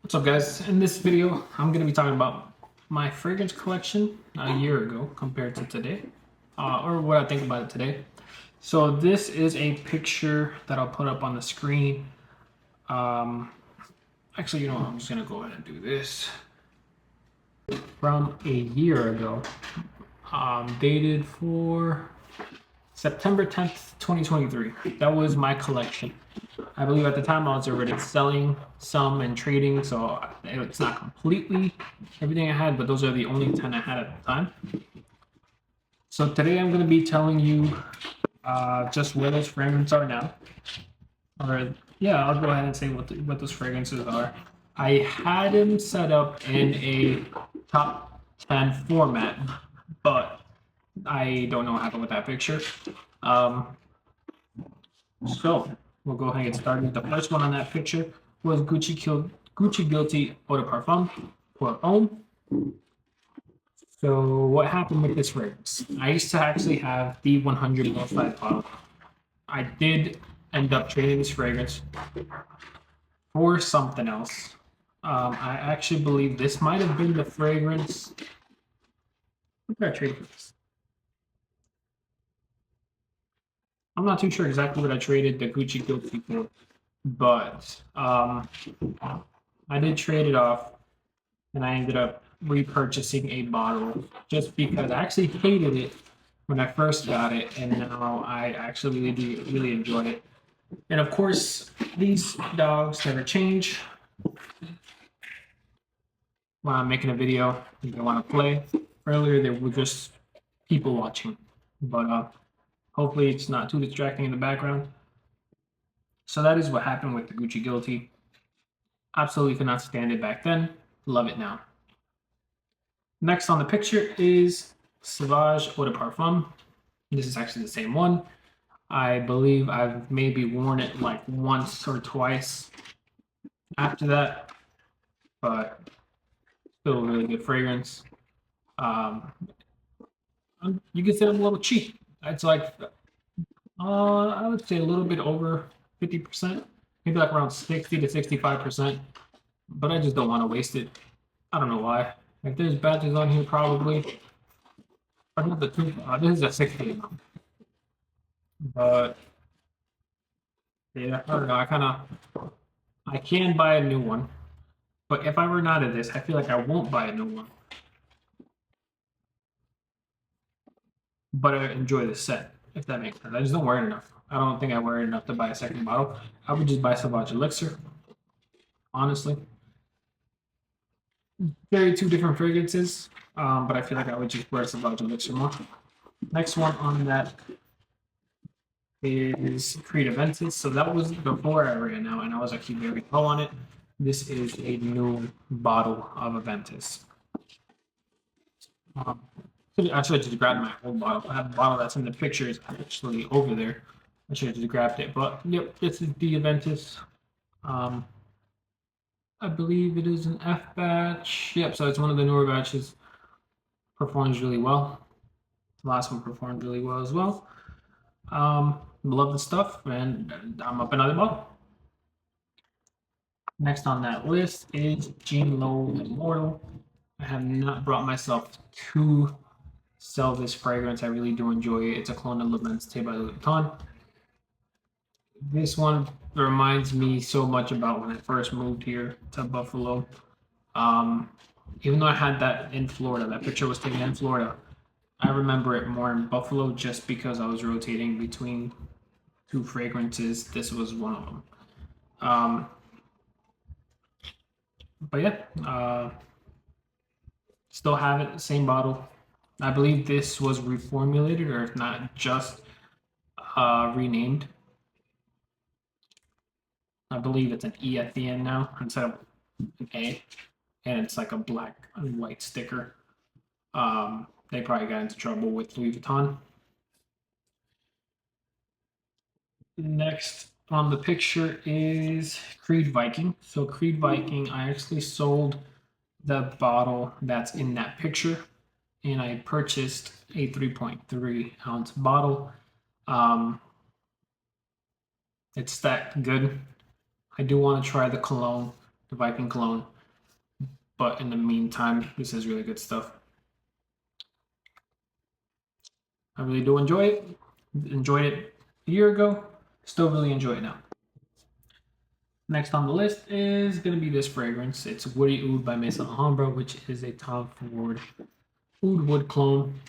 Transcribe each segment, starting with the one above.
What's up, guys? In this video, I'm going to be talking about my fragrance collection a year ago compared to today, or what I think about it today. So this is a picture that I'll put up on the screen. Actually, you know what? I'm just going to go ahead and do this. From a year ago, dated for September 10th, 2023. That was my collection. I believe at the time I was already selling some and trading, so it's not completely everything I had, but those are the only 10 I had at the time. So today I'm going to be telling you just where those fragrances are now. Or yeah, I'll go ahead and say what those fragrances are. I had them set up in a top 10 format, but I don't know what happened with that picture. So we'll go ahead and get started. The first one on that picture was Gucci Guilty Eau de Parfum pour Homme. So what happened with this fragrance? I used to actually have the 100 ml size bottle. I did end up trading this fragrance for something else. I actually believe this might have been the fragrance. What did I trade for this? I'm not too sure exactly what I traded the Gucci Guilty for, but I did trade it off, and I ended up repurchasing a bottle just because I actually hated it when I first got it, and now I actually really enjoy it. And of course, these dogs never change. When I'm making a video, they want to play. Earlier, they were just people watching, but hopefully it's not too distracting in the background. So that is what happened with the Gucci Guilty. Absolutely could not stand it back then. Love it now. Next on the picture is Saage Eau de Parfum. This is actually the same one. I believe I've maybe worn it like once or twice after that, but still a really good fragrance. You could say I'm a little cheap. It's like, I would say a little bit over 50%, maybe like around 60 to 65%, but I just don't want to waste it. I don't know why. If there's badges on here, probably. This is a 60, but yeah, I don't know. I can buy a new one, but if I run out of this, I feel like I won't buy a new one. But I enjoy the set, if that makes sense. I just don't wear it enough. I don't think I wear it enough to buy a second bottle. I would just buy Sauvage Elixir, honestly. Very two different fragrances, but I feel like I would just wear Sauvage Elixir more. Next one on that is Creed Aventus. So that was before I ran out, and I was actually very low on it. This is a new bottle of Aventus. I should have just grabbed my old bottle. I have a bottle that's in the pictures actually over there. I should have just grabbed it. But yep, this is the Aventus. I believe it is an F batch. Yep, so it's one of the newer batches. Performs really well. The last one performed really well as well. Love the stuff, and I'm up another bottle. Next on that list is Ganl Immortal. I have not brought myself to sell this fragrance. I really do enjoy it. It's a clone of L'Immensité by Louis Vuitton. This one reminds me so much about when I first moved here to Buffalo. Even though I had that in Florida, that picture was taken in Florida, I remember it more in Buffalo just because I was rotating between two fragrances. This was one of them. But yeah, still have it, same bottle. I believe this was reformulated, or if not, just renamed. I believe it's an E at the end now instead of an A, and it's like a black and white sticker. They probably got into trouble with Louis Vuitton. Next on the picture is Creed Viking. So Creed Viking, I actually sold the bottle that's in that picture, and I purchased a 3.3 ounce bottle. It's that good. I do want to try the cologne, the Viking cologne. But in the meantime, this is really good stuff. I really do enjoy it. Enjoyed it a year ago. Still really enjoy it now. Next on the list is going to be this fragrance. It's Woody Oud by Maison Alhambra, which is a Tom Ford Oud Wood clone.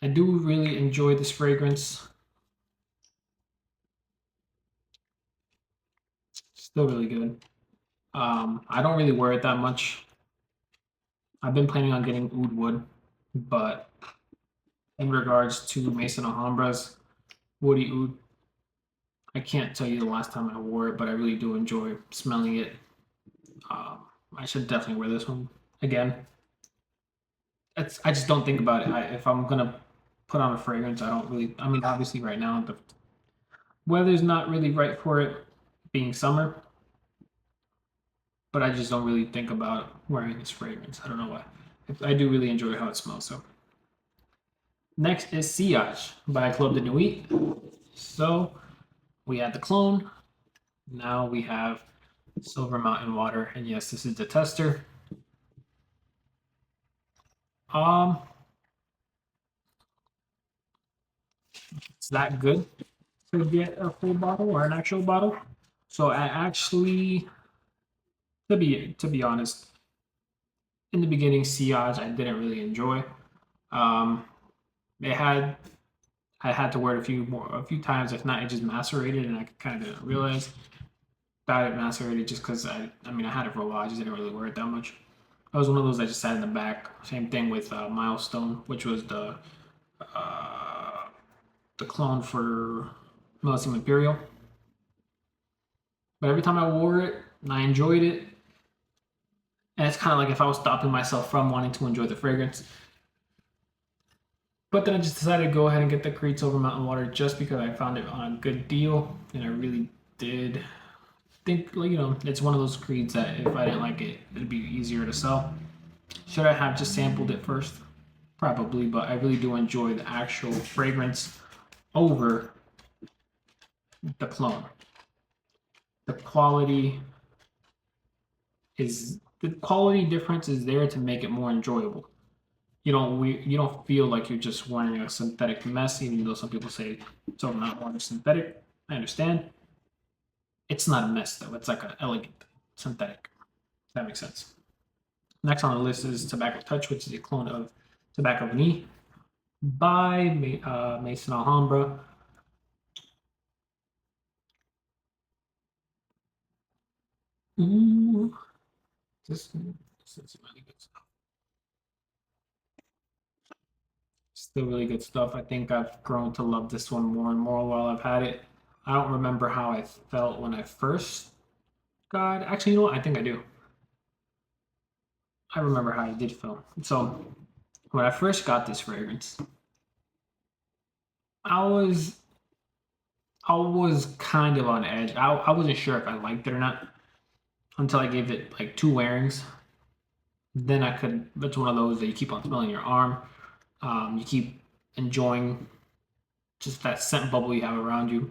I do really enjoy this fragrance. Still really good. I don't really wear it that much. I've been planning on getting Oud Wood, but in regards to Maison Alhambra's Woody Oud, I can't tell you the last time I wore it, but I really do enjoy smelling it. I should definitely wear this one again. I just don't think about it. If I'm gonna put on a fragrance, I don't really. I mean, obviously, right now the weather's not really right for it, being summer. But I just don't really think about wearing this fragrance. I don't know why. I do really enjoy how it smells. So next is Saage by Club de Nuit. So we had the clone. Now we have Silver Mountain Water, and yes, this is the tester. It's that good to get a full bottle or an actual bottle. So I actually, to be honest, in the beginning, Saage I didn't really enjoy. They had I had to wear it a few times. If not, it just macerated, and I kind of didn't realize that it macerated just because I mean, I had it for a while. I just didn't really wear it that much. I was one of those that just sat in the back. Same thing with Milestone, which was the clone for Millennium Imperial. But every time I wore it, I enjoyed it, and it's kind of like if I was stopping myself from wanting to enjoy the fragrance. But then I just decided to go ahead and get the Creed Silver Mountain Water just because I found it on a good deal, and I really did think, it's one of those Creeds that if I didn't like it, it'd be easier to sell. Should I have just sampled it first? Probably, but I really do enjoy the actual fragrance over the clone. The quality difference is there to make it more enjoyable. You don't feel like you're just wearing a synthetic mess, even though some people say so not wearing synthetic. I understand. It's not a mess though. It's like an elegant synthetic. If that makes sense. Next on the list is Tobacco Touch, which is a clone of Tobacco Vanille by Maison Alhambra. Ooh, this is really good stuff. Still really good stuff. I think I've grown to love this one more and more while I've had it. I don't remember how I felt when I first got it. Actually, you know what? I think I do. I remember how I did feel. So when I first got this fragrance, I was kind of on edge. I wasn't sure if I liked it or not until I gave it like 2 wearings. Then I could. That's one of those that you keep on smelling your arm. You keep enjoying just that scent bubble you have around you.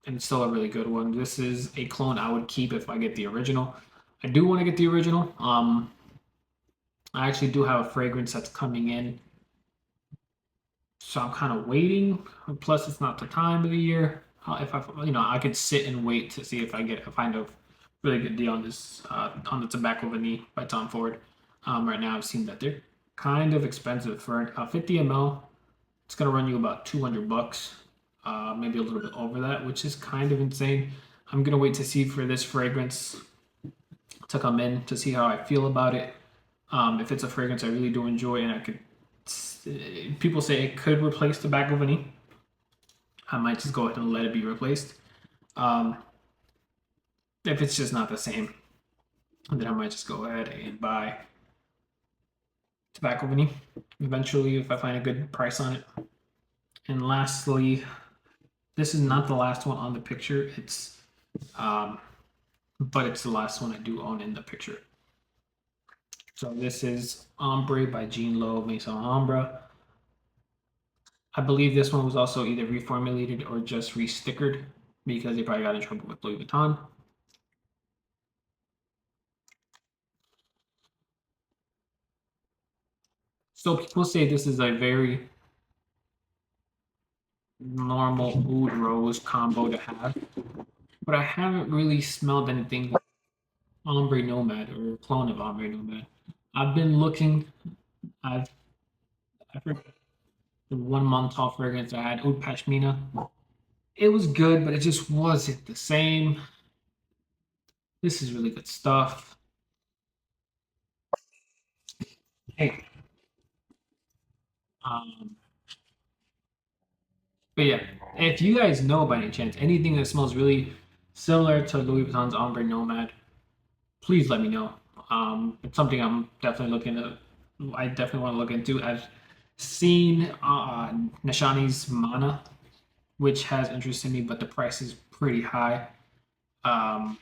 And it's still a really good one. This is a clone I would keep if I get the original. I do want to get the original. I actually do have a fragrance that's coming in, so I'm kind of waiting. Plus, it's not the time of the year. If I could sit and wait to see if I find a really good deal on this on the Tobacco Vanille by Tom Ford. Right now, I've seen that they're kind of expensive for 50 ml. It's gonna run you about $200, maybe a little bit over that, which is kind of insane. I'm gonna wait to see for this fragrance to come in to see how I feel about it. If it's a fragrance I really do enjoy, and people say it could replace Tobacco Vanille, I might just go ahead and let it be replaced. If it's just not the same, then I might just go ahead and buy Tobacco Vanille eventually if I find a good price on it. And lastly, this is not the last one on the picture. But it's the last one I do own in the picture. So this is Ombre by Jean Lowe Maison Alhambra. I believe this one was also either reformulated or just restickered because they probably got in trouble with Louis Vuitton. So people say this is a very normal oud rose combo to have, but I haven't really smelled anything Ombre Nomad or clone of Ombre Nomad. I've been looking. I've I forgot the 1 month tall fragrance I had, Oud Pashmina. It was good, but it just wasn't the same. This is really good stuff. Hey, um, but yeah, if you guys know by any chance anything that smells really similar to Louis Vuitton's Ombre Nomad, please let me know. It's something I'm definitely looking to. I definitely want to look into. I've seen Nishani's Mana, which has interested me, but the price is pretty high. Um,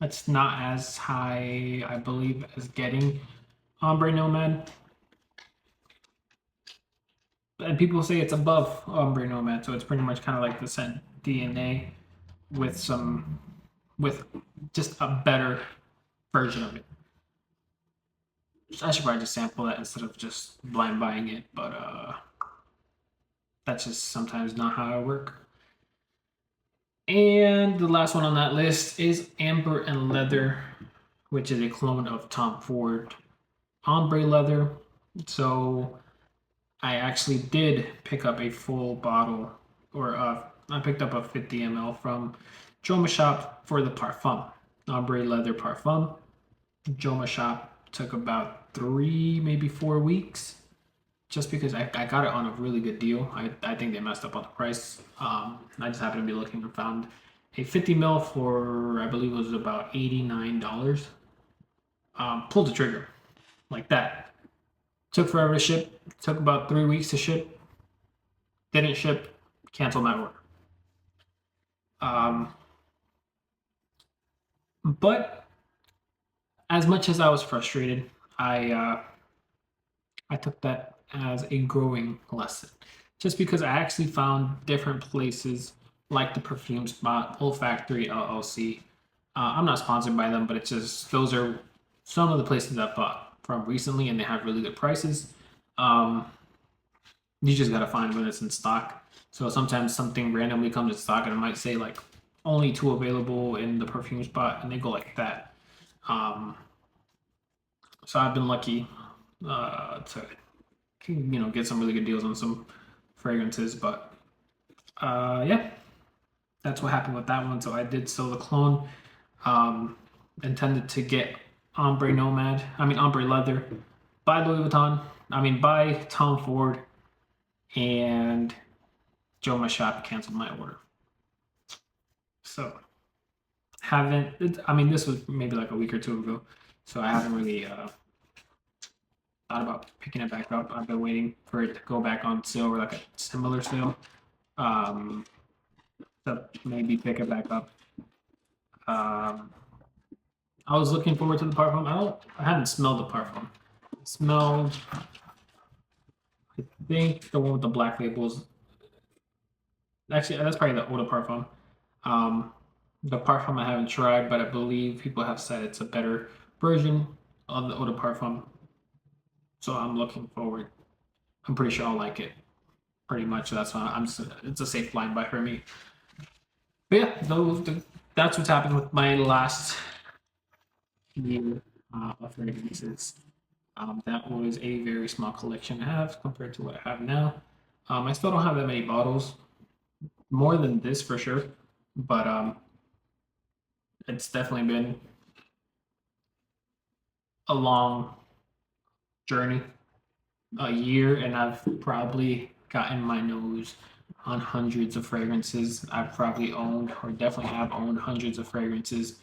it's not as high, I believe, as getting Ombre Nomad, and people say it's above Ombre Nomad, so it's pretty much kind of like the scent DNA with some with just a better version of it. I should probably just sample that instead of just blind buying it, but that's just sometimes not how I work. And the last one on that list is Amber and Leather, which is a clone of Tom Ford Ombre Leather. So I actually did pick up a full bottle, or I picked up a 50 ml from Joma Shop for the Parfum, Ombre Leather Parfum. Joma Shop took about 3, maybe 4 weeks, just because I got it on a really good deal. I think they messed up on the price. I just happened to be looking and found a 50 mil for, I believe it was about $89. Pulled the trigger like that. Took forever to ship. Took about 3 weeks to ship. Didn't ship. Canceled my order. But as much as I was frustrated, I took that as a growing lesson. Just because I actually found different places like the Perfume Spot, Olfactory LLC. I'm not sponsored by them, but it's just those are some of the places I've bought from recently, and they have really good prices. Um, you just gotta find when it's in stock. So sometimes something randomly comes in stock, and it might say like only 2 available in the Perfume Spot, and they go like that. Um, so I've been lucky to get some really good deals on some fragrances, but yeah, that's what happened with that one. So I did sell the clone. Intended to get Ombre Leather by Louis Vuitton. By Tom Ford, and Joma Shop canceled my order. So haven't. This was maybe like a week or two ago, so I haven't really thought about picking it back up. I've been waiting for it to go back on sale or like a similar sale. To maybe pick it back up. I was looking forward to the parfum. I haven't smelled the parfum. I smelled, I think, the one with the black labels. Actually, that's probably the Eau de Parfum. The parfum I haven't tried, but I believe people have said it's a better version of the Eau de Parfum. So I'm looking forward. I'm pretty sure I'll like it. Pretty much. That's why it's a safe blind buy for me. But yeah, that's what's happened with my last year of fragrances. That was a very small collection I have compared to what I have now. I still don't have that many bottles, more than this for sure, but it's definitely been a long journey, a year, and I've probably gotten my nose on hundreds of fragrances. I've probably owned, or definitely have owned, hundreds of fragrances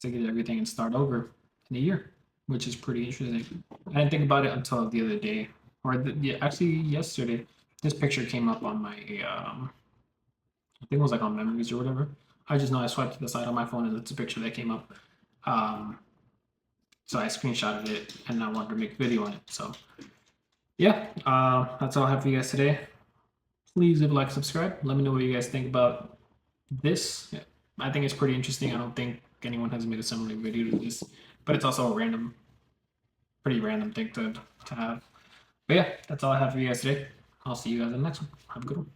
to get everything and start over in a year, which is pretty interesting. I didn't think about it until the other day, or actually yesterday. This picture came up on my, I think it was like on memories or whatever. I just know I swiped to the side on my phone and it's a picture that came up. So I screenshotted it and I wanted to make a video on it. So yeah, that's all I have for you guys today. Please leave a like, subscribe. Let me know what you guys think about this. I think it's pretty interesting. I don't think anyone has made a similar video to this, but it's also a random pretty random thing to have. But yeah, that's all I have for you guys today. I'll see you guys in the next one. Have a good one.